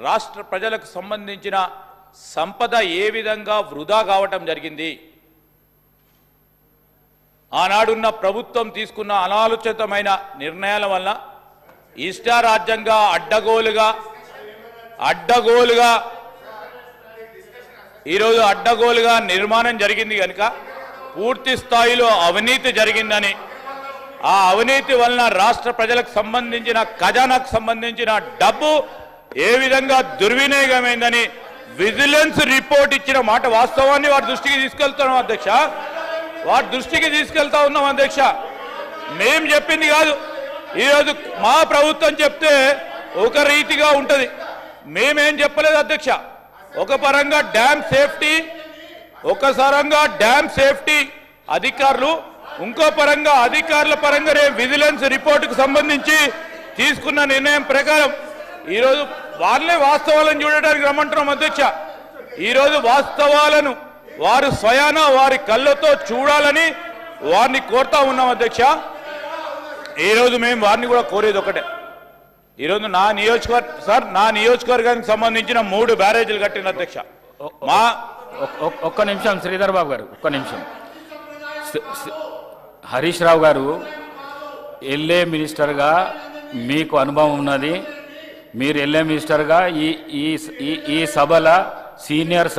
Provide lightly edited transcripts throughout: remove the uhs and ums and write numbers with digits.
రాష్ట్ర ప్రజలకు సంబంధించిన సంపద ఏ విధంగా వృధా కావటం జరిగింది, ఆనాడున్న ప్రభుత్వం తీసుకున్న అనాలోచితమైన నిర్ణయాల వల్ల ఇష్టారాజ్యంగా ఈరోజు అడ్డగోలుగా నిర్మాణం జరిగింది కనుక పూర్తి స్థాయిలో అవినీతి జరిగిందని, ఆ అవినీతి వలన రాష్ట్ర ప్రజలకు సంబంధించిన ఖజానాకు సంబంధించిన డబ్బు ఏ విధంగా దుర్వినియోగమైందని విజిలెన్స్ రిపోర్ట్ ఇచ్చిన మాట వాస్తవాన్ని వారి దృష్టికి తీసుకెళ్తున్నాం అధ్యక్ష. వారి దృష్టికి తీసుకెళ్తా ఉన్నాం అధ్యక్ష. మేం చెప్పింది కాదు. ఈరోజు మా ప్రభుత్వం చెప్తే ఒక రీతిగా ఉంటుంది, మేమేం చెప్పలేదు అధ్యక్ష. ఒక పరంగా డ్యామ్ సేఫ్టీ అధికారులు, ఇంకో పరంగా అధికారుల పరంగానే విజిలెన్స్ రిపోర్టుకు సంబంధించి తీసుకున్న నిర్ణయం ప్రకారం ఈరోజు వాళ్ళే వాస్తవాలను చూడడానికి రమ్మంటున్నాం అధ్యక్ష. ఈరోజు వాస్తవాలను వారు స్వయాన వారి కళ్ళతో చూడాలని వారిని కోరుతా ఉన్నాం అధ్యక్ష. ఈరోజు మేము వారిని కూడా కోరేది ఒకటే. ఈరోజు నా నియోజకవర్గానికి సంబంధించిన 3 బ్యారేజీలు కట్టిన అధ్యక్ష. ఒక్క నిమిషం శ్రీధర్ బాబు గారు, ఒక్క నిమిషం. హరీష్ రావు గారు ఎల్ఏ మినిస్టర్గా మీకు అనుభవం ఉన్నది. మీరు ఎల్ఏ మినిస్టర్గా ఈ సభల సీనియర్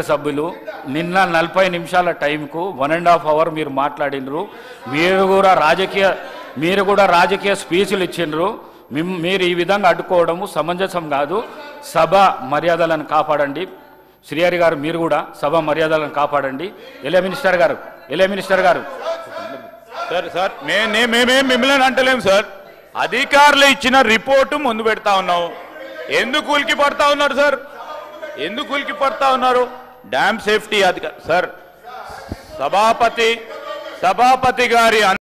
సభ్యులు నిన్న 40 నిమిషాల టైంకు 1.5 అవర్ మీరు మాట్లాడినరు. మీరు కూడా రాజకీయ స్పీచ్లు ఇచ్చిండ్రు. మీరు ఈ విధంగా అడ్డుకోవడము సమంజసం కాదు. సభ మర్యాదలను కాపాడండి. శ్రీహరి గారు మీరు కూడా సభ మర్యాదలను కాపాడండి. ఎల్ఏ మినిస్టర్ గారు సార్ మేమేం మిమ్మల్ని అంటలేము సార్. అధికారులు ఇచ్చిన రిపోర్టు ముందు పెడతా ఉన్నాం. ఎందుకు ఉలికి పడతా ఉన్నారు సార్? ఎందుకు ఉలికి పడతా ఉన్నారు? డ్యామ్ సేఫ్టీ అధికారి సార్, సభాపతి గారి